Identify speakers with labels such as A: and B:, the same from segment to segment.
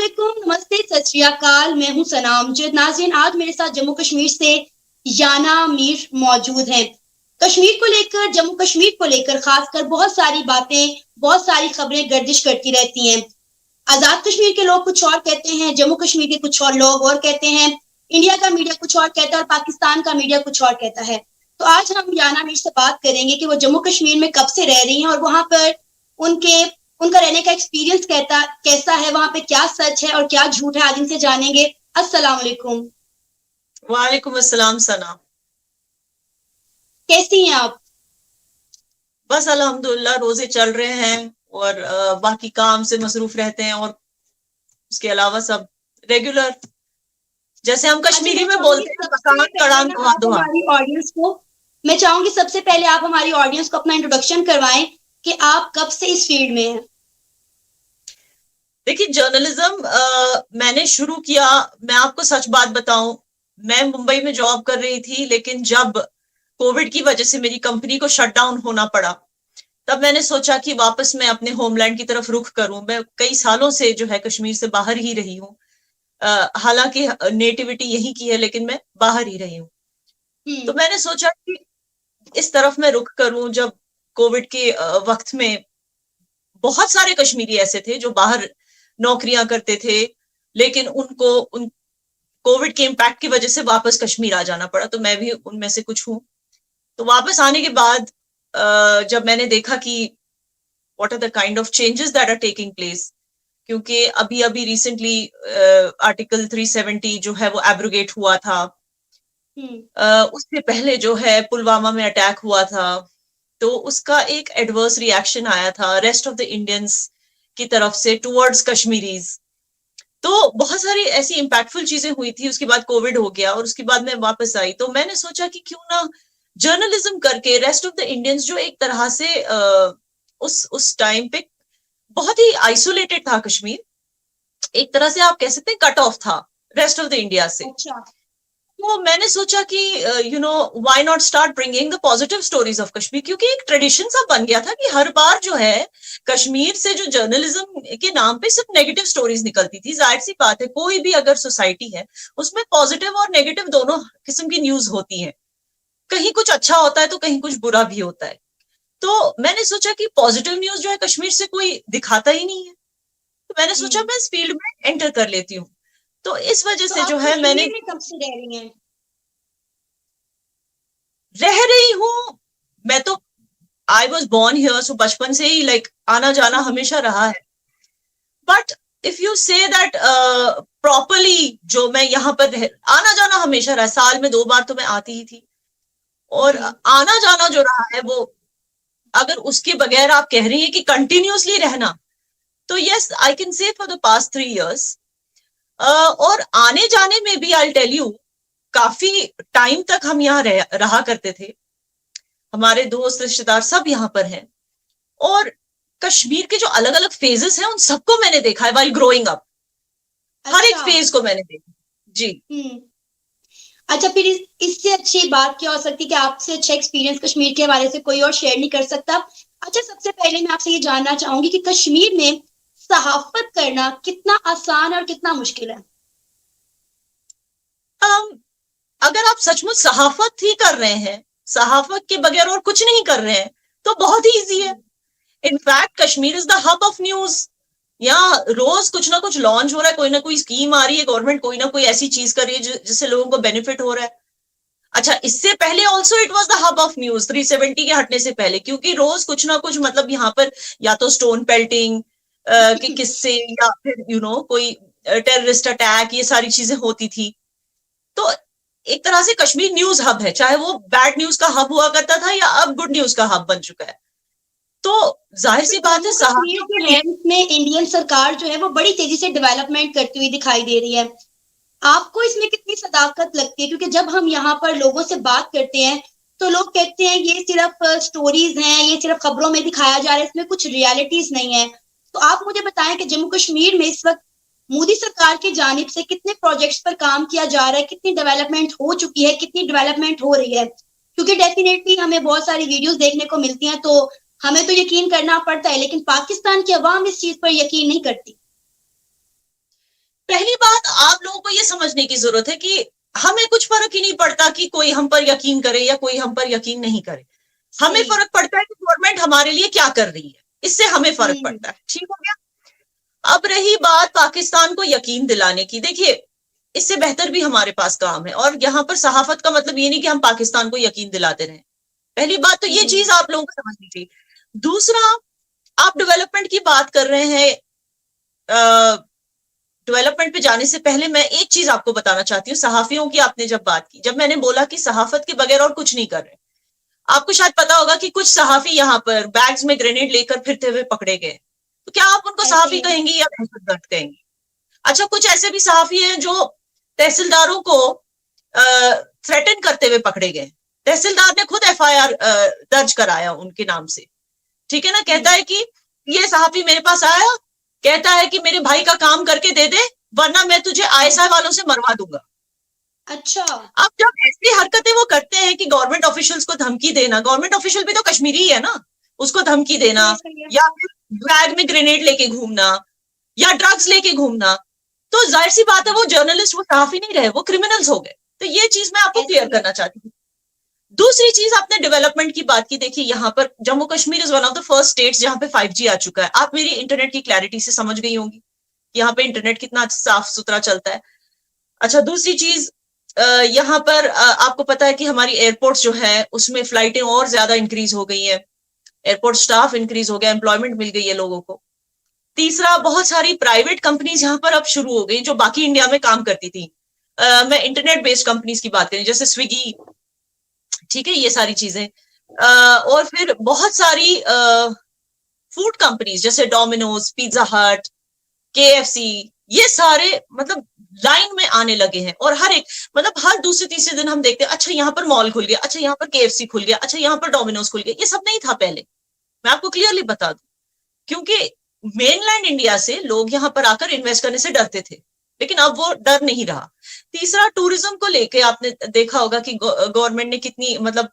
A: अस्सलामुअलैकुम, नमस्ते, सत श्री अकाल। मैं हूं सनाम जिद। नाज़रीन, आज मेरे साथ जम्मू कश्मीर से याना मीर मौजूद हैं। कश्मीर को लेकर, जम्मू कश्मीर को लेकर खासकर बहुत सारी बातें, बहुत सारी खबरें गर्दिश करती रहती हैं। आजाद कश्मीर के लोग कुछ और कहते हैं, जम्मू कश्मीर के कुछ और लोग और कहते हैं, इंडिया का मीडिया कुछ और कहता है और पाकिस्तान का मीडिया कुछ और कहता है। तो आज हम याना मीर से बात करेंगे कि वो जम्मू कश्मीर में कब से रह रही हैं और वहां पर उनके उनका रहने का एक्सपीरियंस कैसा है, वहां पे क्या सच है और क्या झूठ है, आज इनसे जानेंगे। अस्सलाम वालेकुम।
B: वालेकुम अस्सलाम सना।
A: कैसी हैं आप?
B: बस अल्हम्दुलिल्लाह रोजे चल रहे हैं और बाकी काम से मसरूफ रहते हैं और उसके अलावा सब रेगुलर, जैसे हम
A: अच्छा,
B: कश्मीरी में बोलते हैं पकान कड़ान दुआ दुआ।
A: मैं चाहूंगी सबसे पहले आप हमारी ऑडियंस को अपना इंट्रोडक्शन करवाएं कि आप कब से इस फील्ड में हैं।
B: देखिए जर्नलिज्म मैंने शुरू किया, मैं आपको सच बात बताऊं, मैं मुंबई में जॉब कर रही थी, लेकिन जब कोविड की वजह से मेरी कंपनी को शट डाउन होना पड़ा, तब मैंने सोचा कि वापस मैं अपने होमलैंड की तरफ रुख करूं। मैं कई सालों से जो है कश्मीर से बाहर ही रही हूँ, हालांकि नेटिविटी यही की है, लेकिन मैं बाहर ही रही हूँ। तो मैंने सोचा कि इस तरफ मैं रुख करूं। जब कोविड के वक्त में बहुत सारे कश्मीरी ऐसे थे जो बाहर नौकरियां करते थे, लेकिन उनको उन कोविड के इम्पैक्ट की वजह से वापस कश्मीर आ जाना पड़ा, तो मैं भी उनमें से कुछ हूं। तो वापस आने के बाद जब मैंने देखा कि what are the kind of changes that are taking place, क्योंकि अभी अभी रिसेंटली आर्टिकल 370 जो है वो एब्रोगेट हुआ था। उससे पहले जो है पुलवामा में अटैक हुआ था, तो उसका एक एडवर्स रिएक्शन आया था रेस्ट ऑफ द इंडियंस की तरफ से टुवर्ड्स कश्मीरीज। तो बहुत सारी ऐसी इम्पैक्टफुल चीजें हुई थी। उसके बाद कोविड हो गया और उसके बाद मैं वापस आई, तो मैंने सोचा कि क्यों ना जर्नलिज्म करके रेस्ट ऑफ द इंडियंस जो एक तरह से उस टाइम पे बहुत ही आइसोलेटेड था कश्मीर, एक तरह से आप कह सकते हैं कट ऑफ था रेस्ट ऑफ द इंडिया से।
A: अच्छा।
B: तो मैंने सोचा कि why not start bringing the positive stories of Kashmir, क्योंकि एक ट्रेडिशन सा बन गया था कि हर बार जो है कश्मीर से जो जर्नलिज्म के नाम पे सिर्फ नेगेटिव स्टोरीज निकलती थी। जाहिर सी बात है, कोई भी अगर सोसाइटी है उसमें पॉजिटिव और नेगेटिव दोनों किस्म की न्यूज होती है। कहीं कुछ अच्छा होता है तो कहीं कुछ बुरा भी होता है। तो मैंने सोचा कि पॉजिटिव न्यूज जो है कश्मीर से कोई दिखाता ही नहीं है, तो मैंने सोचा मैं इस फील्ड में एंटर कर लेती हूँ। तो इस वजह
A: तो
B: से जो
A: आप
B: है मैंने
A: कश्मीर में कब से रह रही हैं?
B: रह रही हूँ। मैं तो आई वॉज बॉर्न हियर, सो बचपन से ही लाइक आना जाना हमेशा रहा है। But if you say that properly, जो मैं यहाँ पर आना जाना हमेशा रहा, साल में 2 बार तो मैं आती ही थी। और आना जाना जो रहा है वो, अगर उसके बगैर आप कह रही हैं कि कंटिन्यूसली रहना, तो yes I can say for the past 3 years। और आने जाने में भी आई टेल यू, काफी टाइम तक हम यहाँ रहा करते थे। हमारे दोस्त रिश्तेदार सब यहाँ पर हैं, और कश्मीर के जो अलग अलग फेजेस हैं उन सबको मैंने देखा है वाइल ग्रोइंग अप। हर एक
A: अच्छा।
B: फेज को मैंने देखा जी।
A: अच्छा, फिर इससे अच्छी बात क्या हो सकती है कि आपसे अच्छा एक्सपीरियंस कश्मीर के हवाले से कोई और शेयर नहीं कर सकता। अच्छा, सबसे पहले मैं आपसे ये जानना चाहूंगी कि कश्मीर में सहाफत करना कितना आसान और कितना मुश्किल है?
B: um, अगर आप सचमुच सहाफत ही कर रहे हैं, सहाफत के बगैर और कुछ नहीं कर रहे हैं, तो बहुत ही ईजी है। In fact Kashmir is the hub of news. यहाँ रोज कुछ ना कुछ लॉन्च हो रहा है, कोई ना कोई स्कीम आ रही है, गवर्नमेंट कोई ना कोई ऐसी चीज कर रही है जिससे लोगों को बेनिफिट हो रहा है। अच्छा, इससे पहले also it was the hub of news 370 के हटने से पहले, क्योंकि रोज कुछ ना कुछ, मतलब यहाँ पर या तो स्टोन पेल्टिंग के किस्से, या फिर कोई टेररिस्ट अटैक, ये सारी चीजें होती थी। तो एक तरह से कश्मीर न्यूज हब है, चाहे वो बैड न्यूज का हब हुआ करता था या अब गुड न्यूज का हब बन चुका है। तो जाहिर सी बात है
A: कश्मीर
B: सहाफियों
A: के
B: के लिए।
A: लैंड में इंडियन सरकार जो है वो बड़ी तेजी से डेवलपमेंट करती हुई दिखाई दे रही है। आपको इसमें कितनी सदाकत लगती है? क्योंकि जब हम यहाँ पर लोगों से बात करते हैं तो लोग कहते हैं ये सिर्फ स्टोरीज हैं, ये सिर्फ खबरों में दिखाया जा रहा है, इसमें कुछ रियलिटीज नहीं है। तो आप मुझे बताएं कि जम्मू कश्मीर में इस वक्त मोदी सरकार की जानिब से कितने प्रोजेक्ट्स पर काम किया जा रहा है, कितनी डेवलपमेंट हो चुकी है, कितनी डेवलपमेंट हो रही है? क्योंकि डेफिनेटली हमें बहुत सारी वीडियोस देखने को मिलती हैं, तो हमें तो यकीन करना पड़ता है, लेकिन पाकिस्तान की अवाम इस चीज पर यकीन नहीं करती।
B: पहली बात, आप लोगों को ये समझने की जरूरत है कि हमें कुछ फर्क ही नहीं पड़ता कि कोई हम पर यकीन करे या कोई हम पर यकीन नहीं करे। हमें
A: सही।
B: फर्क पड़ता है कि गवर्नमेंट हमारे लिए क्या कर रही है, इससे हमें फर्क
A: हम्म।
B: पड़ता है। ठीक हो गया। अब रही बात पाकिस्तान को यकीन दिलाने की, देखिए इससे बेहतर भी हमारे पास काम है, और यहाँ पर सहाफत का मतलब ये नहीं कि हम पाकिस्तान को यकीन दिलाते रहें। पहली बात तो ये
A: हम्म।
B: चीज आप लोगों को समझनी चाहिए। दूसरा, आप डेवलपमेंट की बात कर रहे हैं, डेवलपमेंट पे जाने से पहले मैं एक चीज आपको बताना चाहती हूँ। सहाफियों की आपने जब बात की, जब मैंने बोला कि सहाफत के बगैर और कुछ नहीं कर रहे, आपको शायद पता होगा कि कुछ सहाफी यहाँ पर बैग्स में ग्रेनेड लेकर फिरते हुए पकड़े गए। तो क्या आप उनको
A: ऐसे
B: सहाफी
A: ही।
B: कहेंगी या दहशतगर्द कहेंगी? अच्छा, कुछ ऐसे भी सहाफी हैं जो तहसीलदारों को थ्रेटन करते हुए पकड़े गए। तहसीलदार ने खुद एफआईआर दर्ज कराया उनके नाम से। ठीक है ना। कहता है कि ये सहाफी मेरे पास आया, कहता है कि मेरे भाई का काम करके दे दे, वरना मैं तुझे आईएसआई वालों से मरवा दूंगा।
A: अच्छा।
B: अब जब ऐसी हरकतें वो करते हैं कि गवर्नमेंट ऑफिशियल्स को धमकी देना, गवर्नमेंट ऑफिशियल भी तो कश्मीरी ही है ना, उसको धमकी देना,
A: सही सही है।
B: या फिर बैग में ग्रेनेड लेके घूमना, या ड्रग्स लेके घूमना, तो जाहिर सी बात है वो जर्नलिस्ट, वो सहाफी नहीं रहे, वो क्रिमिनल्स हो गए। तो ये चीज मैं आपको
A: ऐसे
B: क्लियर
A: ही है।
B: करना चाहती हूँ। दूसरी चीज, आपने डेवलपमेंट की बात की। देखिए यहाँ पर Jammu Kashmir is one of the first states जहां पे 5G आ चुका है। आप मेरी इंटरनेट की क्लैरिटी से समझ गई होंगी यहाँ पे इंटरनेट कितना साफ सुथरा चलता है। अच्छा, दूसरी चीज, यहाँ पर आपको पता है कि हमारी एयरपोर्ट्स जो है उसमें फ्लाइटें और ज्यादा इंक्रीज हो गई हैं, एयरपोर्ट स्टाफ इंक्रीज हो गया, एम्प्लॉयमेंट मिल गई है लोगों को। तीसरा, बहुत सारी प्राइवेट कंपनीज यहाँ पर अब शुरू हो गई जो बाकी इंडिया में काम करती थी। मैं इंटरनेट बेस्ड कंपनीज की बात करें, जैसे स्विगी, ठीक है, ये सारी चीजें। और फिर बहुत सारी फूड कंपनीज जैसे डोमिनोज, पिज्जा हट, KFC, ये सारे मतलब लाइन में आने लगे हैं। और हर एक मतलब हर दूसरे तीसरे दिन हम देखते हैं, अच्छा यहाँ पर मॉल खुल गया, अच्छा यहाँ पर KFC खुल गया, अच्छा यहाँ पर डोमिनोज खुल गया। ये सब नहीं था पहले, मैं आपको क्लियरली बता दूं। क्योंकि मेनलैंड इंडिया से लोग यहाँ पर आकर इन्वेस्ट करने से डरते थे, लेकिन अब वो डर नहीं रहा। तीसरा, टूरिज्म को लेके आपने देखा होगा कि गवर्नमेंट ने कितनी मतलब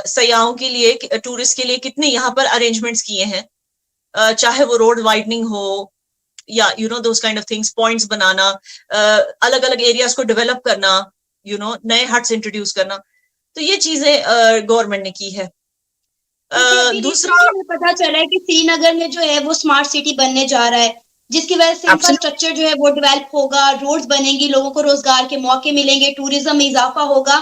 B: सयाहों के लिए, टूरिस्ट के लिए कितने यहाँ पर अरेंजमेंट्स किए हैं। चाहे वो रोड वाइडनिंग हो या those kind of things, points बनाना, अलग अलग एरियाज को डेवलप करना, नए हट्स इंट्रोड्यूस करना। तो ये चीजें गवर्नमेंट ने की है।
A: क्योंकि अभी
B: दूसरा,
A: रिसेंटली हमें पता चला है कि श्रीनगर में जो है वो स्मार्ट सिटी बनने जा रहा है, जिसकी वजह से इंफ्रास्ट्रक्चर जो है वो डेवलप होगा, रोड्स बनेंगी, लोगों को रोजगार के मौके मिलेंगे, टूरिज्म में इजाफा होगा,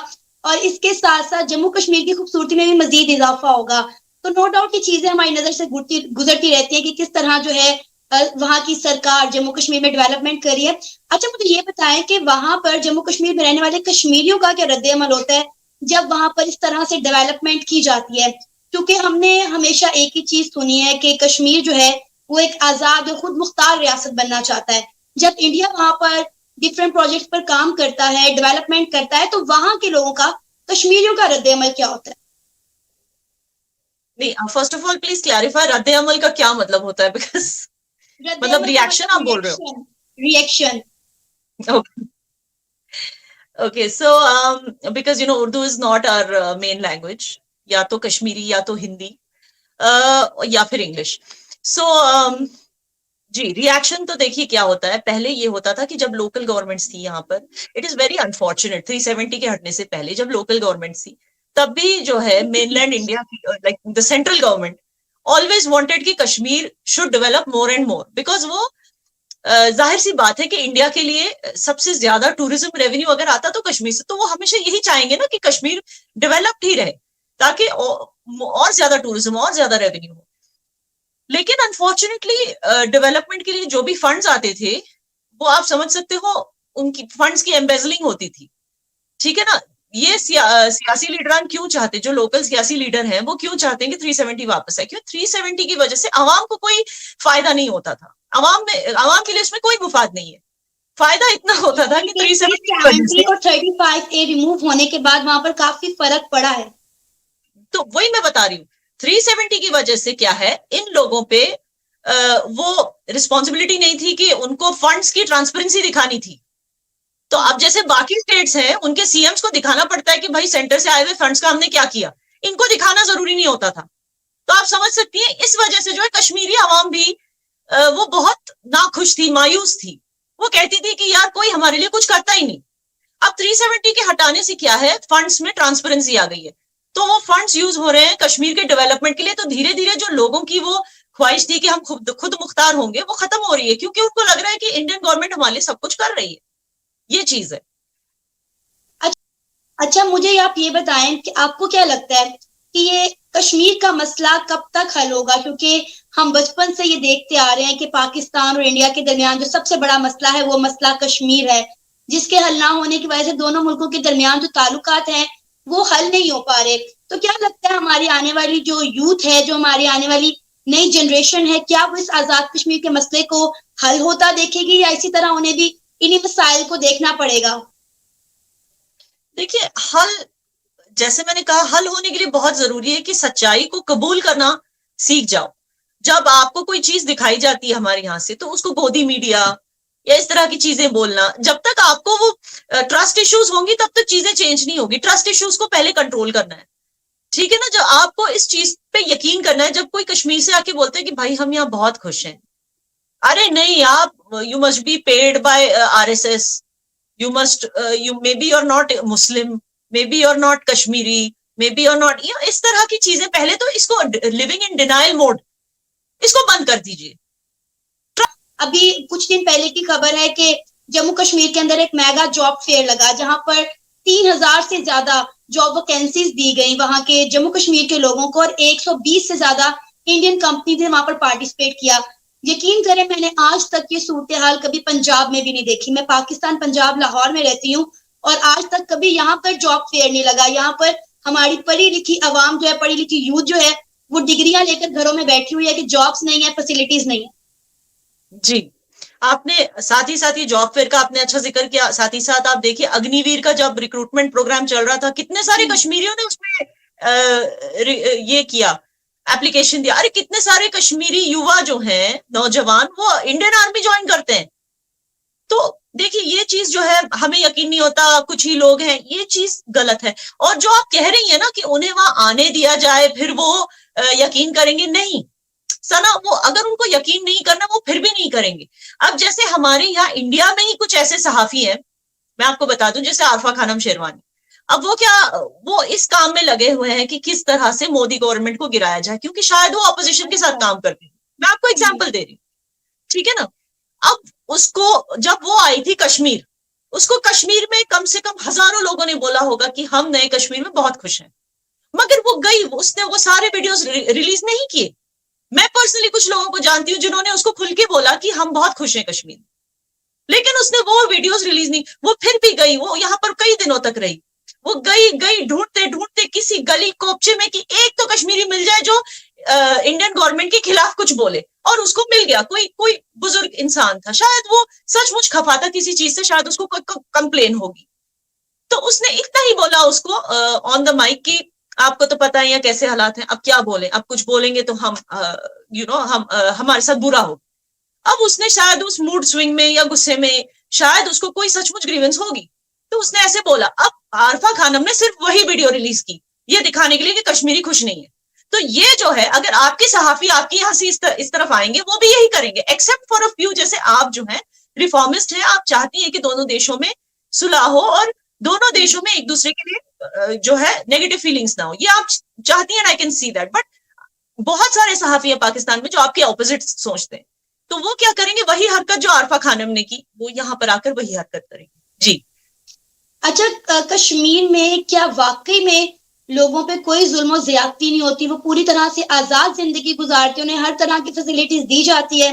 A: और इसके साथ साथ जम्मू कश्मीर की खूबसूरती में भी मजीद इजाफा होगा। तो नो डाउट की चीजें हमारी नजर से गुजरती रहती है कि किस तरह जो है वहाँ की सरकार जम्मू कश्मीर में डेवलपमेंट कर रही है। अच्छा, मुझे ये बताएं कि वहां पर जम्मू कश्मीर में रहने वाले कश्मीरियों का क्या रद्द अमल होता है जब वहां पर इस तरह से डेवलपमेंट की जाती है? क्योंकि हमने हमेशा एक ही चीज सुनी है कि कश्मीर जो है वो एक आजाद और खुद मुख्तार रियासत बनना चाहता है। जब इंडिया वहां पर डिफरेंट प्रोजेक्ट्स पर काम करता है, डेवलपमेंट करता है, तो वहां के लोगों का, कश्मीरियों का रद्द अमल क्या होता है?
B: नहीं, first of all please clarify, रद्द अमल का क्या मतलब होता है? बिकॉज
A: रद्द
B: मतलब
A: अमल का
B: रिएक्शन
A: मतलब
B: आप बोल रहे
A: रिएक्शन। रिएक्शन।
B: हो? Okay, so because Urdu is not our main language, या तो कश्मीरी या तो हिंदी या फिर इंग्लिश। सो जी, रिएक्शन तो देखिए क्या होता है। पहले ये होता था कि जब लोकल गवर्नमेंट्स थी यहाँ पर, इट इज वेरी अनफॉर्चुनेट, 370 के हटने से पहले जब लोकल गवर्नमेंट्स थी, तब भी जो है मेनलैंड इंडिया की, like the central government always wanted कि Kashmir should develop more and more, because वो जाहिर सी बात है कि इंडिया के लिए सबसे ज्यादा टूरिज्म रेवेन्यू अगर आता तो कश्मीर से, तो वो हमेशा यही चाहेंगे ना कि कश्मीर डेवलप्ड ही रहे, ताकि और ज्यादा टूरिज्म और ज्यादा रेवेन्यू हो। लेकिन अनफॉर्चुनेटली डेवलपमेंट के लिए जो भी फंड्स आते थे, वो आप समझ सकते हो उनकी फंड्स की एम्बेजलिंग होती थी। ठीक है ना। ये सियासी लीडरान क्यों चाहते, जो लोकल सियासी लीडर हैं, वो क्यों चाहते हैं कि 370 वापस आए? क्यों? 370 की वजह से आवाम को कोई फायदा नहीं होता था। आवाम के लिए इसमें कोई मुफाद नहीं है। फायदा इतना होता था कि 370 की वजह से,
A: और 35A रिमूव होने के बाद वहां पर काफी फर्क पड़ा है।
B: तो वही मैं बता रही हूँ, 370 की वजह से क्या है, इन लोगों पे वो रिस्पॉन्सिबिलिटी नहीं थी कि उनको फंड्स की ट्रांसपेरेंसी दिखानी थी। तो अब जैसे बाकी स्टेट्स हैं, उनके सीएम्स को दिखाना पड़ता है कि भाई सेंटर से आए हुए फंड्स का हमने क्या किया, इनको दिखाना जरूरी नहीं होता था। तो आप समझ सकती हैं, इस वजह से जो है कश्मीरी आवाम भी वो बहुत नाखुश थी, मायूस थी। वो कहती थी कि यार कोई हमारे लिए कुछ करता ही नहीं। अब 370 के हटाने से क्या है, फंड्स में ट्रांसपेरेंसी आ गई है, तो वो फंड्स यूज हो रहे हैं कश्मीर के डेवलपमेंट के लिए। तो धीरे धीरे जो लोगों की वो ख्वाहिश थी कि हम खुद मुख्तार होंगे, वो खत्म हो रही है, क्योंकि उनको लग रहा है कि इंडियन गवर्नमेंट हमारे लिए सब कुछ कर रही है। ये चीज है।
A: अच्छा, मुझे आप ये बताएं कि आपको क्या लगता है कि ये कश्मीर का मसला कब तक हल होगा? क्योंकि हम बचपन से ये देखते आ रहे हैं कि पाकिस्तान और इंडिया के दरमियान जो सबसे बड़ा मसला है वो मसला कश्मीर है, जिसके हल ना होने की वजह से दोनों मुल्कों के दरमियान जो ताल्लुकात हैं वो हल नहीं हो पा रहे। तो क्या लगता है हमारी आने वाली जो यूथ है, जो हमारी आने वाली नई जनरेशन है, क्या वो इस आजाद कश्मीर के मसले को हल होता देखेगी, या इसी तरह उन्हें भी इन्हीं मसाइल को देखना पड़ेगा?
B: देखिए, हल, जैसे मैंने कहा, हल होने के लिए बहुत जरूरी है कि सच्चाई को कबूल करना सीख जाओ। जब आपको कोई चीज दिखाई जाती है हमारे यहाँ से, तो उसको गोदी मीडिया या इस तरह की चीजें बोलना, जब तक आपको वो ट्रस्ट इश्यूज होंगी तब तक चीजें चेंज नहीं होगी। ट्रस्ट इश्यूज को पहले कंट्रोल करना है, ठीक है ना। जब आपको इस चीज पे यकीन करना है, जब कोई कश्मीर से आके बोलते हैं कि भाई हम यहाँ बहुत खुश हैं, अरे नहीं, आप you must be paid by RSS, you must you maybe you're not Muslim, maybe you're not Kashmiri, maybe you're not, इस तरह की चीजें, पहले तो इसको लिविंग इन डिनाइल मोड, इसको बंद कर दीजिए।
A: अभी कुछ दिन पहले की खबर है कि जम्मू कश्मीर के अंदर एक मेगा जॉब फेयर लगा, जहां पर 3000 से ज्यादा जॉब वैकेंसीज दी गई वहां के जम्मू कश्मीर के लोगों को, और 120 से ज्यादा इंडियन कंपनी ने वहां पर पार्टिसिपेट किया। यकीन करें, मैंने आज तक ये सूरत हाल कभी पंजाब में भी नहीं देखी। मैं पाकिस्तान पंजाब लाहौर में रहती हूँ, और आज तक कभी यहाँ पर जॉब फेयर नहीं लगा। यहाँ पर हमारी पढ़ी लिखी आवाम जो है, पढ़ी लिखी यूथ जो है, वो डिग्रियां लेकर घरों में बैठी हुई है कि जॉब्स नहीं है, फैसिलिटीज नहीं है। जी,
B: आपने साथ ही साथ ये जॉब फेयर का आपने अच्छा जिक्र किया, साथ ही साथ आप देखिए अग्निवीर का जब रिक्रूटमेंट प्रोग्राम चल रहा था, कितने सारे कश्मीरियों ने उसमें ये किया, एप्लीकेशन दिया। अरे कितने सारे कश्मीरी युवा जो हैं, नौजवान, वो इंडियन आर्मी ज्वाइन करते हैं। तो देखिए, ये चीज जो है, हमें यकीन नहीं होता, कुछ ही लोग हैं, ये चीज गलत है। और जो आप कह रही है ना कि उन्हें वहां आने दिया जाए फिर वो यकीन करेंगे, नहीं सना, वो अगर उनको यकीन नहीं करना, वो फिर भी नहीं करेंगे। अब जैसे हमारे यहाँ इंडिया में ही कुछ ऐसे सहाफी हैं, मैं आपको बता दूं, जैसे आरफा खानम शेरवानी। अब वो इस काम में लगे हुए हैं कि किस तरह से मोदी गवर्नमेंट को गिराया जाए, क्योंकि शायद वो अपोजिशन के साथ काम करते हैं। मैं आपको एग्जांपल दे रही हूँ, ठीक है ना। अब उसको, जब वो आई थी कश्मीर, उसको कश्मीर में कम से कम हजारों लोगों ने बोला होगा कि हम नए कश्मीर में बहुत खुश हैं, मगर वो गई, उसने वो सारे वीडियोस रिलीज नहीं किए। मैं पर्सनली कुछ लोगों को जानती हूँ जिन्होंने उसको खुल के बोला कि हम बहुत खुश हैं कश्मीर, लेकिन उसने वो वीडियोस रिलीज नहीं। वो फिर भी गई, वो यहाँ पर कई दिनों तक रही, वो गई ढूंढते ढूंढते किसी गली कोपचे में कि एक तो कश्मीरी मिल जाए जो इंडियन गवर्नमेंट के खिलाफ कुछ बोले, और उसको मिल गया। कोई बुजुर्ग इंसान था, शायद वो सचमुच खफा था किसी चीज से, शायद उसको कोई कंप्लेन होगी, तो उसने इतना ही बोला उसको ऑन द माइक कि आपको तो पता है कैसे हालात हैं, अब क्या बोले, अब कुछ बोलेंगे तो हम हमारे साथ बुरा हो। अब उसने शायद उस मूड स्विंग में या गुस्से में, शायद उसको कोई सचमुच ग्रीवेंस होगी, तो उसने ऐसे बोला। अब आरफा खानम ने सिर्फ वही वीडियो रिलीज की, ये दिखाने के लिए कि कश्मीरी खुश नहीं है। तो ये जो है, अगर आपके सहाफी आपके यहाँ से इस तरफ आएंगे, वो भी यही करेंगे, एक्सेप्ट फॉर अ फ्यू। जैसे आप जो है रिफॉर्मिस्ट है, आप चाहती है कि दोनों देशों में सुलह हो और दोनों देशों में एक दूसरे के लिए जो है नेगेटिव फीलिंग्स ना हो, ये आप चाहती हैं, I can see that. But बहुत सारे सहाफी है पाकिस्तान में जो आपके ऑपोजिट सोचते हैं, तो वो क्या करेंगे, वही हरकत जो आरफा खानम ने की, वो यहाँ पर आकर वही हरकत करेंगे। जी,
A: अच्छा, कश्मीर में क्या वाकई में लोगों पे कोई जुल्म और ज्यादती नहीं होती? वो पूरी तरह से आजाद जिंदगी गुजारते, उन्हें हर तरह की फैसिलिटीज दी जाती है?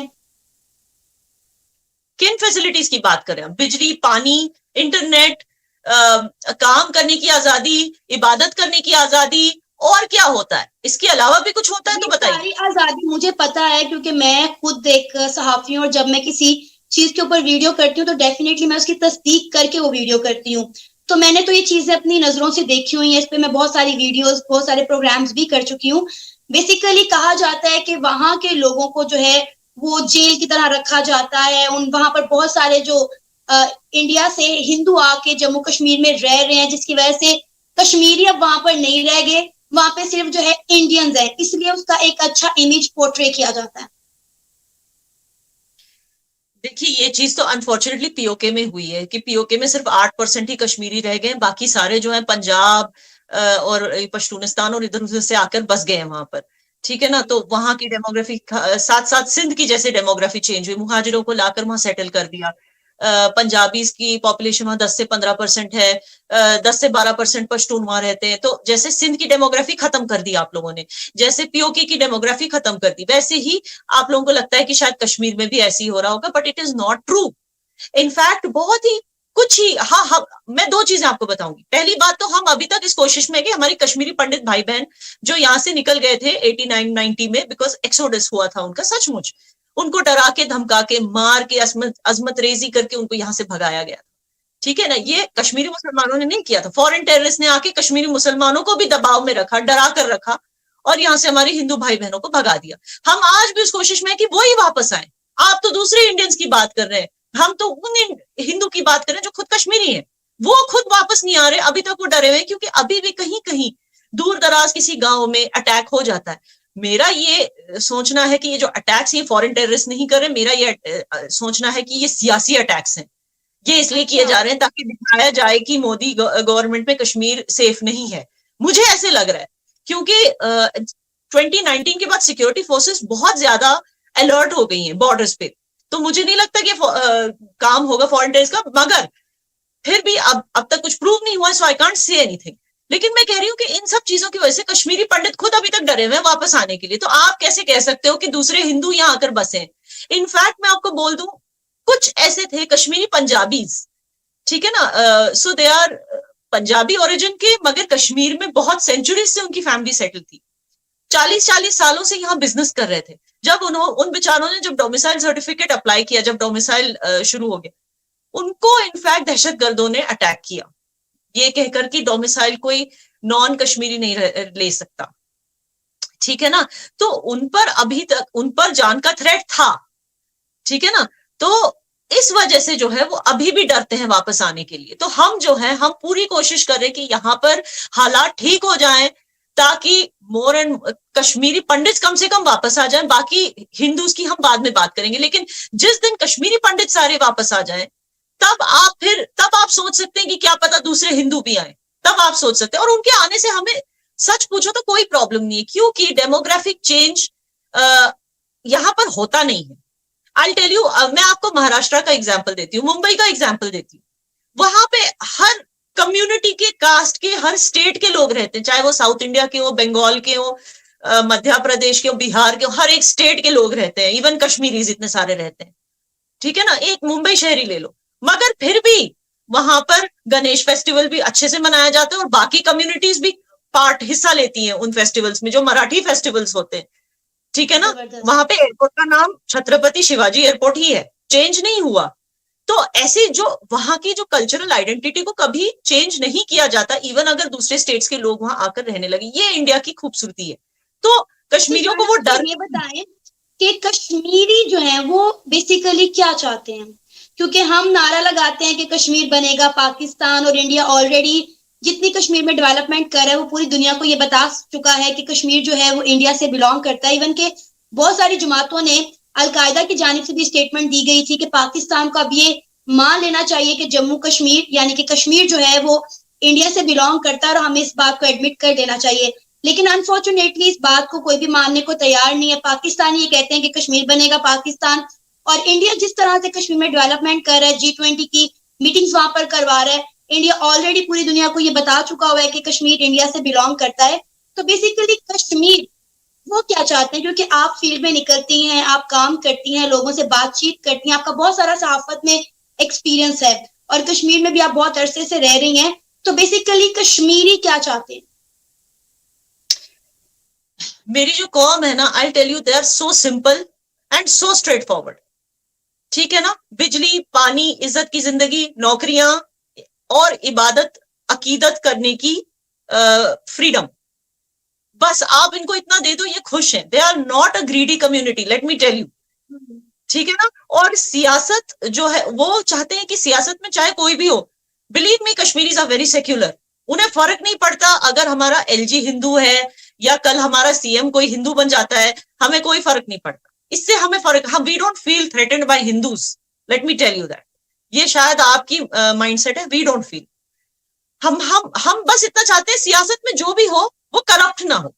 B: किन फैसिलिटीज की बात करें? बिजली, पानी, इंटरनेट, काम करने की आजादी, इबादत करने की आजादी, और क्या होता है? इसके अलावा भी कुछ होता है तो बताइए।
A: सारी आजादी मुझे पता है, क्योंकि मैं खुद एक सहाफी हूँ, और जब मैं किसी चीज के ऊपर वीडियो करती हूँ तो डेफिनेटली मैं उसकी तस्दीक करके वो वीडियो करती हूँ। तो मैंने तो ये चीजें अपनी नजरों से देखी हुई है, इस पे मैं बहुत सारी वीडियोस, बहुत सारे प्रोग्राम्स भी कर चुकी हूँ। बेसिकली कहा जाता है कि वहां के लोगों को जो है वो जेल की तरह रखा जाता है। वहां पर बहुत सारे जो इंडिया से हिंदू आके जम्मू कश्मीर में रह रहे हैं, जिसकी वजह से कश्मीरी अब वहां पर नहीं रह गए, वहां पे सिर्फ जो है इंडियंस है, इसलिए उसका एक अच्छा इमेज पोर्ट्रे किया जाता है।
B: देखिए ये चीज तो अनफॉर्चुनेटली पीओके में हुई है कि पीओके में सिर्फ 8% ही कश्मीरी रह गए, बाकी सारे जो है पंजाब और पश्तूनिस्तान और इधर उधर से आकर बस गए हैं वहां पर। ठीक है ना, तो वहां की डेमोग्राफी साथ साथ सिंध की जैसे डेमोग्राफी चेंज हुई, मुहाजिरों को लाकर वहां सेटल कर दिया। पंजाबीज की पॉपुलेशन वहां 10 से 15% है, 10 से 12% पश्तून वहां रहते हैं। तो जैसे सिंध की डेमोग्राफी खत्म कर दी आप लोगों ने, जैसे पीओके की डेमोग्राफी खत्म कर दी, वैसे ही आप लोगों को लगता है कि शायद कश्मीर में भी ऐसे ही हो रहा होगा, but it is not true. In fact बहुत ही कुछ ही, हाँ, मैं दो चीजें आपको बताऊंगी। पहली बात तो हम अभी तक इस कोशिश में कि हमारे कश्मीरी पंडित भाई बहन जो यहाँ से निकल गए थे 89-90 में, बिकॉज एक्सोडस हुआ था उनका, सचमुच उनको डरा के धमका के मार के अजमत रेजी करके उनको यहाँ से भगाया गया। ठीक है ना, ये कश्मीरी मुसलमानों ने नहीं किया था, फॉरेन टेररिस्ट ने आके कश्मीरी मुसलमानों को भी दबाव में रखा, डरा कर रखा और यहाँ से हमारे हिंदू भाई बहनों को भगा दिया। हम आज भी उस कोशिश में है कि वो ही वापस आए। आप तो दूसरे इंडियंस की बात कर रहे हैं, हम तो उन हिंदू की बात कर रहे हैं जो खुद कश्मीरी हैं। वो खुद वापस नहीं आ रहे, अभी तक वो डरे हुए हैं, क्योंकि अभी भी कहीं कहीं दूर दराज किसी गांव में अटैक हो जाता है। मेरा ये सोचना है कि ये जो अटैक्स ये फॉरेन टेररिस्ट नहीं कर रहे, मेरा ये सोचना है कि ये सियासी अटैक्स हैं। ये इसलिए किए जा रहे हैं ताकि दिखाया जाए कि मोदी गवर्नमेंट में कश्मीर सेफ नहीं है। मुझे ऐसे लग रहा है, क्योंकि 2019 के बाद सिक्योरिटी फोर्सेस बहुत ज्यादा अलर्ट हो गई हैं बॉर्डर्स पे, तो मुझे नहीं लगता कि काम होगा फॉरेन टेररिस्ट का। मगर फिर भी अब तक कुछ प्रूव नहीं हुआ, सो आई कांट से एनीथिंग। लेकिन मैं कह रही हूँ कि इन सब चीजों की वजह से कश्मीरी पंडित खुद अभी तक डरे हुए हैं वापस आने के लिए। तो आप कैसे कह सकते हो कि दूसरे हिंदू यहाँ आकर बसे? इनफैक्ट मैं आपको बोल दूं, कुछ ऐसे थे कश्मीरी पंजाबीज, ठीक है ना, सो दे आर पंजाबी ओरिजिन के, मगर कश्मीर में बहुत सेंचुरीज से उनकी फैमिली सेटल थी, 40-40 सालों से यहाँ बिजनेस कर रहे थे। जब उन बेचारों ने जब डोमिसाइल सर्टिफिकेट अप्लाई किया, जब डोमिसाइल शुरू हो गया, उनको इनफैक्ट दहशतगर्दों ने अटैक किया, ये कहकर कि डोमिसाइल कोई नॉन कश्मीरी नहीं ले सकता। ठीक है ना, तो उन पर अभी तक उन पर जान का थ्रेट था। ठीक है ना, तो इस वजह से जो है वो अभी भी डरते हैं वापस आने के लिए। तो हम जो है हम पूरी कोशिश करें कि यहाँ पर हालात ठीक हो जाएं, ताकि मोर एंड कश्मीरी पंडित कम से कम वापस आ जाएं। बाकी हिंदूज की हम बाद में बात करेंगे, लेकिन जिस दिन कश्मीरी पंडित सारे वापस आ जाएं, तब आप सोच सकते हैं कि क्या पता दूसरे हिंदू भी आए, तब आप सोच सकते हैं। और उनके आने से हमें सच पूछो तो कोई प्रॉब्लम नहीं है, क्योंकि डेमोग्राफिक चेंज यहां पर होता नहीं है। आई टेल यू, मैं आपको महाराष्ट्र का एग्जाम्पल देती हूँ, मुंबई का एग्जाम्पल देती हूँ। वहां पे हर कम्युनिटी के, कास्ट के, हर स्टेट के लोग रहते हैं, चाहे वो साउथ इंडिया के हो, बंगाल के हो, मध्य प्रदेश के हो, बिहार के हो, हर एक स्टेट के लोग रहते हैं, इवन कश्मीरीज इतने सारे रहते हैं। ठीक है ना, एक मुंबई शहरी ले लो, मगर फिर भी वहां पर गणेश फेस्टिवल भी अच्छे से मनाया जाता है और बाकी कम्युनिटीज भी हिस्सा लेती हैं उन फेस्टिवल्स में जो मराठी फेस्टिवल्स होते हैं। ठीक है ना, वहां पे एयरपोर्ट का नाम छत्रपति शिवाजी एयरपोर्ट ही है, चेंज नहीं हुआ। तो ऐसे जो वहां की जो कल्चरल आइडेंटिटी को कभी चेंज नहीं किया जाता, इवन अगर दूसरे स्टेट्स के लोग वहां आकर रहने लगे, ये इंडिया की खूबसूरती है। तो कश्मीरियों को वो डर,
A: ये बताएं कि कश्मीरी जो है वो बेसिकली क्या चाहते हैं, क्योंकि हम नारा लगाते हैं कि कश्मीर बनेगा पाकिस्तान, और इंडिया ऑलरेडी जितनी कश्मीर में डेवलपमेंट कर रहा है वो पूरी दुनिया को ये बता चुका है कि कश्मीर जो है वो इंडिया से बिलोंग करता है। इवन के बहुत सारी जमातों ने, अलकायदा की जानिब से भी स्टेटमेंट दी गई थी कि पाकिस्तान को अब ये मान लेना चाहिए कि जम्मू कश्मीर यानी कि कश्मीर जो है वो इंडिया से बिलोंग करता है, और हमें इस बात को एडमिट कर देना चाहिए। लेकिन अनफॉर्चुनेटली इस बात को कोई भी मानने को तैयार नहीं है। पाकिस्तान ये कहते हैं कि कश्मीर बनेगा पाकिस्तान, और इंडिया जिस तरह से कश्मीर में डेवलपमेंट कर रहा है, G20 की मीटिंग्स वहां पर करवा रहा है, इंडिया ऑलरेडी पूरी दुनिया को ये बता चुका हुआ है कि कश्मीर इंडिया से बिलोंग करता है। तो बेसिकली कश्मीर वो क्या चाहते हैं, क्योंकि आप फील्ड में निकलती हैं, आप काम करती हैं, लोगों से बातचीत करती हैं, आपका बहुत सारा सहाफत में एक्सपीरियंस है, और कश्मीर में भी आप बहुत अरसे से रह रही हैं। तो बेसिकली कश्मीरी क्या चाहते हैं?
B: मेरी जो कौम है ना, I tell you, they are so simple and so straightforward. ठीक है ना, बिजली, पानी, इज्जत की जिंदगी, नौकरियां और इबादत, अकीदत करने की फ्रीडम, बस आप इनको इतना दे दो, ये खुश हैं। They are not a greedy community, let me tell you. ठीक है ना, और सियासत जो है वो चाहते हैं कि सियासत में चाहे कोई भी हो, believe me, Kashmiris are very secular. उन्हें फर्क नहीं पड़ता अगर हमारा LG हिंदू है या कल हमारा CM कोई हिंदू बन जाता है, हमें कोई फर्क नहीं पड़ता। इससे हमें फर्क, हम we don't feel threatened by Hindus. ठीक है ना, let me tell you that. ये शायद आपकी माइंडसेट है, वी डोंट फील। हम बस इतना चाहते हैं सियासत में जो भी हो वो करप्ट ना हो,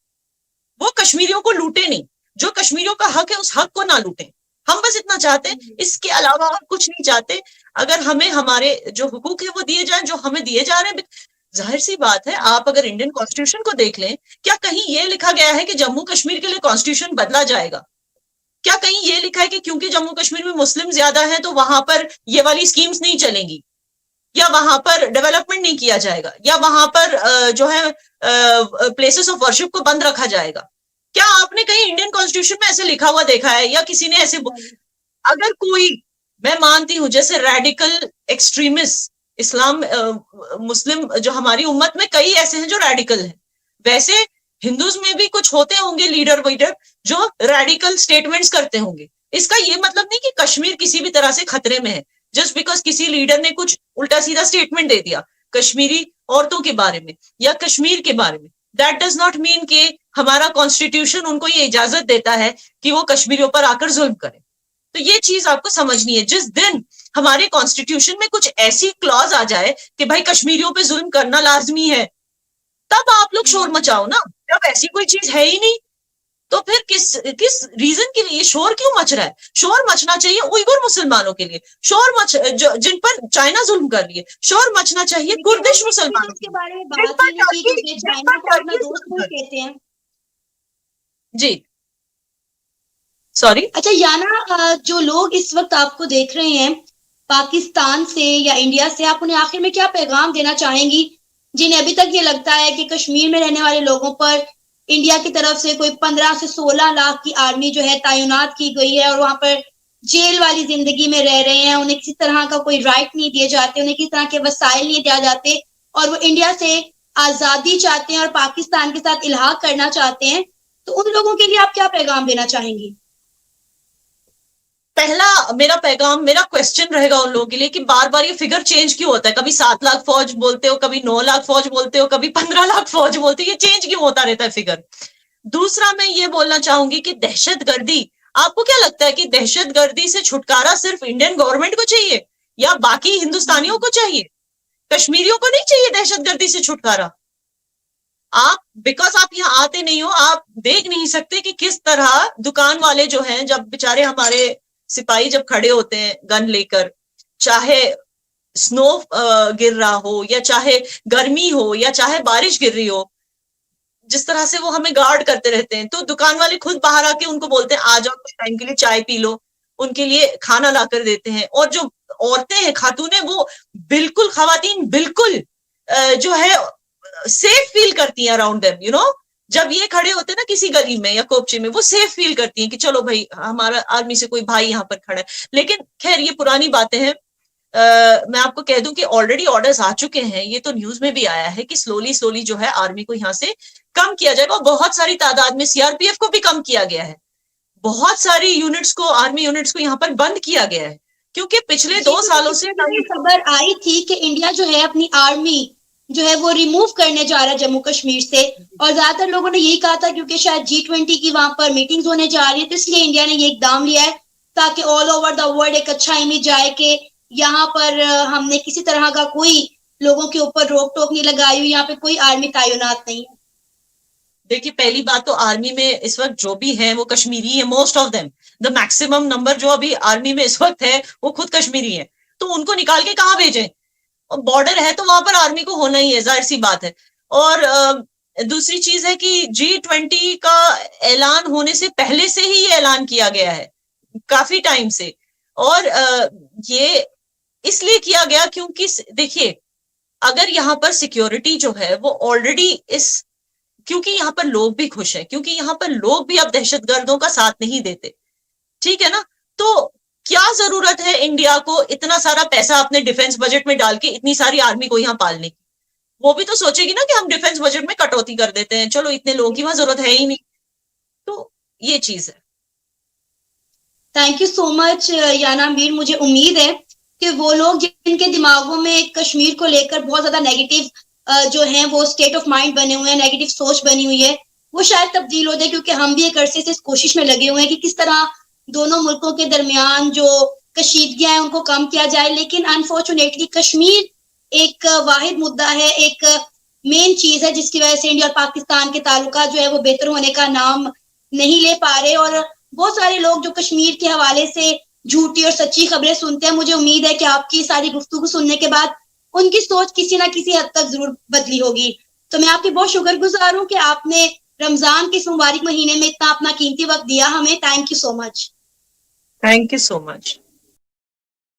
B: वो कश्मीरियों को लूटे नहीं, जो कश्मीरियों का हक है उस हक को ना लूटे। हम बस इतना चाहते हैं, इसके अलावा और कुछ नहीं चाहते। अगर हमें हमारे जो हुकूक है वो दिए जाए जो हमें दिए जा रहे हैं। जाहिर सी बात है, आप अगर इंडियन कॉन्स्टिट्यूशन को देख लें, क्या कहीं ये लिखा गया है कि जम्मू कश्मीर के लिए कॉन्स्टिट्यूशन बदला जाएगा? क्या कहीं ये लिखा है कि क्योंकि जम्मू कश्मीर में मुस्लिम ज्यादा है तो वहां पर ये वाली स्कीम्स नहीं चलेंगी, या वहां पर डेवलपमेंट नहीं किया जाएगा, या वहां पर जो है प्लेसेस ऑफ वर्शिप को बंद रखा जाएगा? क्या आपने कहीं इंडियन कॉन्स्टिट्यूशन में ऐसे लिखा हुआ देखा है, या किसी ने ऐसे? अगर कोई, मैं मानती हूं जैसे रेडिकल एक्सट्रीमिस्ट इस्लाम मुस्लिम जो हमारी उम्मत में कई ऐसे हैं जो रेडिकल हैं, वैसे हिंदूज में भी कुछ होते होंगे लीडर वीडर जो रेडिकल स्टेटमेंट्स करते होंगे। इसका ये मतलब नहीं कि कश्मीर किसी भी तरह से खतरे में है जस्ट बिकॉज किसी लीडर ने कुछ उल्टा सीधा स्टेटमेंट दे दिया कश्मीरी औरतों के बारे में या कश्मीर के बारे में। दैट डज नॉट मीन कि हमारा कॉन्स्टिट्यूशन उनको ये इजाजत देता है कि वो कश्मीरियों पर आकर जुल्म करें। तो ये चीज आपको समझनी है। जिस दिन हमारे कॉन्स्टिट्यूशन में कुछ ऐसी क्लॉज आ जाए कि भाई कश्मीरियों पे जुल्म करना लाजमी है, तब आप लोग शोर मचाओ ना। जब ऐसी कोई चीज है ही नहीं तो फिर किस रीजन के लिए शोर क्यों मच रहा है? शोर मचना चाहिए उइगुर मुसलमानों के लिए, जिन पर चाइना जुल्म कर रही है, शोर मचना चाहिए कुर्दिश मुसलमानों
A: के बारे में बात ही नहीं की क्योंकि चाइना को अपना दोस्त नहीं कहते हैं।
B: जी सॉरी।
A: अच्छा याना, जो लोग इस वक्त आपको देख रहे हैं पाकिस्तान से या इंडिया से, आप उन्हें आखिर में क्या पैगाम देना चाहेंगी जिन्हें अभी तक ये लगता है कि कश्मीर में रहने वाले लोगों पर इंडिया की तरफ से कोई 15 से 16 लाख की आर्मी जो है तैनात की गई है और वहां पर जेल वाली जिंदगी में रह रहे हैं, उन्हें किसी तरह का कोई राइट नहीं दिए जाते, उन्हें किसी तरह के वसाइल नहीं दिया जाते और वो इंडिया से आजादी चाहते हैं और पाकिस्तान के साथ इल्हाक करना चाहते हैं, तो उन लोगों के लिए आप क्या पैगाम देना चाहेंगी?
B: पहला मेरा पैगाम, मेरा क्वेश्चन रहेगा उन लोगों के लिए कि बार बार ये फिगर चेंज क्यों होता है? कभी 7 लाख फौज बोलते हो, कभी 9 लाख फौज बोलते हो, कभी 15 लाख फौज बोलते हो, ये चेंज क्यों होता रहता है फिगर? दूसरा मैं ये बोलना चाहूंगी कि दहशतगर्दी, आपको क्या लगता है कि दहशतगर्दी से छुटकारा सिर्फ इंडियन गवर्नमेंट को चाहिए या बाकी हिंदुस्तानियों को चाहिए? कश्मीरियों को नहीं चाहिए दहशतगर्दी से छुटकारा? आप बिकॉज आप यहाँ आते नहीं हो, आप देख नहीं सकते कि किस तरह दुकान वाले जो हैं, जब बेचारे हमारे सिपाही जब खड़े होते हैं गन लेकर, चाहे स्नो गिर रहा हो या चाहे गर्मी हो या चाहे बारिश गिर रही हो, जिस तरह से वो हमें गार्ड करते रहते हैं, तो दुकान वाले खुद बाहर आके उनको बोलते हैं आ जाओ कुछ टाइम के लिए चाय पी लो, उनके लिए खाना ला कर देते हैं। और जो औरतें हैं, खातूनें, वो बिल्कुल, खवातीन बिल्कुल जो है सेफ फील करती हैं अराउंड देम, यू नो। जब ये खड़े होते हैं ना किसी गली में या कोपचे में, वो सेफ फील करती हैं कि चलो भाई हमारा आर्मी से कोई भाई यहाँ पर खड़ा है। लेकिन खैर ये पुरानी बातें हैं। मैं आपको कह दूं कि ऑलरेडी ऑर्डर्स आ चुके हैं, ये तो न्यूज में भी आया है कि स्लोली जो है आर्मी को यहाँ से कम किया जाएगा और बहुत सारी तादाद में सीआरपीएफ को भी कम किया गया है, बहुत सारी यूनिट्स को, आर्मी यूनिट्स को यहाँ पर बंद किया गया है, क्योंकि पिछले 2 सालों से
A: खबर आई थी कि इंडिया जो है अपनी आर्मी जो है वो रिमूव करने जा रहा है जम्मू कश्मीर से, और ज्यादातर लोगों ने यही कहा था क्योंकि शायद G20 की वहां पर मीटिंग्स होने जा रही है, तो इसलिए इंडिया ने ये इकदाम लिया है ताकि ऑल ओवर द वर्ल्ड एक अच्छा इमेज जाए कि यहाँ पर हमने किसी तरह का कोई लोगों के ऊपर रोक टोक नहीं लगाई हुई, यहाँ पे कोई आर्मी तैनात नहीं है।
B: देखिए, पहली बात तो आर्मी में इस वक्त जो भी है वो कश्मीरी है, most of them, the maximum number जो अभी आर्मी में इस वक्त है वो खुद कश्मीरी है, तो उनको निकाल के कहाँ भेजें? बॉर्डर है तो वहां पर आर्मी को होना ही है, जाहिर सी बात है। और दूसरी चीज है कि G20 का ऐलान होने से पहले से ही ये ऐलान किया गया है, काफी टाइम से। और ये इसलिए किया गया क्योंकि देखिए, अगर यहाँ पर सिक्योरिटी जो है वो ऑलरेडी क्योंकि यहाँ पर लोग भी खुश हैं, क्योंकि यहाँ पर लोग भी अब दहशतगर्दों का साथ नहीं देते, ठीक है ना, तो क्या जरूरत है इंडिया को इतना सारा पैसा अपने डिफेंस बजट में डाल के इतनी सारी आर्मी को यहाँ पालने की? वो भी तो सोचेगी ना कि हम डिफेंस बजट में कटौती कर देते हैं, चलो इतने लोगों की वहां जरूरत है ही नहीं। तो ये चीज है।
A: थैंक यू सो मच याना मीर। मुझे उम्मीद है कि वो लोग जिनके दिमागों में कश्मीर को लेकर बहुत ज्यादा नेगेटिव जो है वो स्टेट ऑफ माइंड बने हुए हैं, नेगेटिव सोच बनी हुई है, वो शायद तब्दील हो जाए, क्योंकि हम भी एक अरसे से इस कोशिश में लगे हुए हैं कि किस तरह दोनों मुल्कों के दरमियान जो कशीदगियां हैं उनको कम किया जाए, लेकिन अनफॉर्चुनेटली कश्मीर एक वाहिद मुद्दा है, एक मेन चीज है जिसकी वजह से इंडिया और पाकिस्तान के ताल्लुकात जो है वो बेहतर होने का नाम नहीं ले पा रहे। और बहुत सारे लोग जो कश्मीर के हवाले से झूठी और सच्ची खबरें सुनते हैं, मुझे उम्मीद है कि आपकी सारी गुफ्तगू सुनने के बाद उनकी सोच किसी ना किसी हद तक जरूर बदली होगी। तो मैं आपकी बहुत शुक्रगुजार हूँ कि आपने रमजान के इस मुबारक महीने में इतना अपना कीमती वक्त दिया हमें। Thank you so much.
B: Thank you so much.